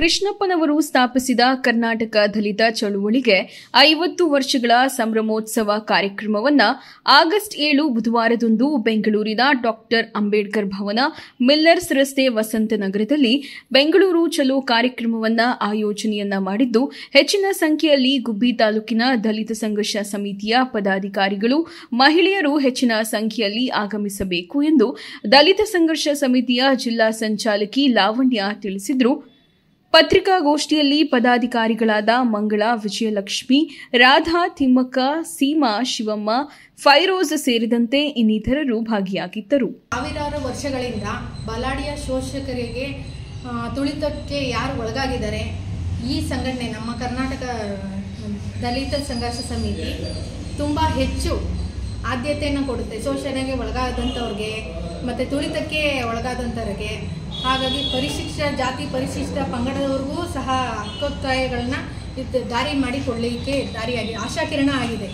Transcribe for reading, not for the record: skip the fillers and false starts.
ಕೃಷ್ಣಪ್ಪನವರು ಸ್ಥಾಪಿಸಿದ ಕರ್ನಾಟಕ ದಲಿತ ಚಳುವಳಿಗೆ 50 ವರ್ಷಗಳ ಸಂಭ್ರಮೋತ್ಸವ ಕಾರ್ಯಕ್ರಮವನ್ನು ಆಗಸ್ಟ್ 7 ಬುಧವಾರದಂದು ಬೆಂಗಳೂರಿನ ಡಾಕ್ಟರ್ ಅಂಬೇಡ್ಕರ್ ಭವನ, ಮಿಲ್ಲರ್ಸ್ ರಸ್ತೆ, ವಸಂತನಗರದಲ್ಲಿ ಬೆಂಗಳೂರು ಚಲೋ ಕಾರ್ಯಕ್ರಮವನ್ನು ಆಯೋಜನೆಯನ್ನ ಮಾಡಿದ್ದು, ಹೆಚ್ಚಿನ ಸಂಖ್ಯೆಯಲ್ಲಿ ಗುಬ್ಬಿ ತಾಲೂಕಿನ ದಲಿತ ಸಂಘರ್ಷ ಸಮಿತಿಯ ಪದಾಧಿಕಾರಿಗಳು, ಮಹಿಳೆಯರು ಹೆಚ್ಚಿನ ಸಂಖ್ಯೆಯಲ್ಲಿ ಆಗಮಿಸಬೇಕು ಎಂದು ದಲಿತ ಸಂಘರ್ಷ ಸಮಿತಿಯ ಜಿಲ್ಲಾ ಸಂಚಾಲಕಿ ಲಾವಣ್ಯ ತಿಳಿಸಿದರು. ಪತ್ರಿಕಾಗೋಷ್ಠಿಯಲ್ಲಿ ಪದಾಧಿಕಾರಿಗಳಾದ ಮಂಗಳಾ, ವಿಜಯಲಕ್ಷ್ಮಿ, ರಾಧಾ, ತಿಮ್ಮಕ್ಕ, ಸೀಮಾ, ಶಿವಮ್ಮ, ಫೈರೋಜ್ ಸೇರಿದಂತೆ ಇನ್ನಿತರರು ಭಾಗಿಯಾಗಿದ್ದರು. ಸಾವಿರಾರು ವರ್ಷಗಳಿಂದ ಬಲಾಢ್ಯ ಶೋಷಕರಿಗೆ ತುಳಿತಕ್ಕೆ ಯಾರು ಒಳಗಾಗಿದ್ದಾರೆ, ಈ ಸಂಘಟನೆ ನಮ್ಮ ಕರ್ನಾಟಕ ದಲಿತ ಸಂಘರ್ಷ ಸಮಿತಿ ತುಂಬ ಹೆಚ್ಚು ಆದ್ಯತೆಯನ್ನು ಕೊಡುತ್ತೆ. ಶೋಷಣೆಗೆ ಒಳಗಾದಂಥವ್ರಿಗೆ ಮತ್ತು ತುಳಿತಕ್ಕೆ ಒಳಗಾದಂಥವ್ರಿಗೆ. ಹಾಗಾಗಿ ಪರಿಶಿಷ್ಟ ಜಾತಿ, ಪರಿಶಿಷ್ಟ ಪಂಗಡದವ್ರಿಗೂ ಸಹ ಹಕ್ಕೊತ್ತಾಯಗಳನ್ನ ದಾರಿ ಮಾಡಿಕೊಳ್ಳಲಿಕ್ಕೆ ಆಶಾಕಿರಣ ಆಗಿದೆ.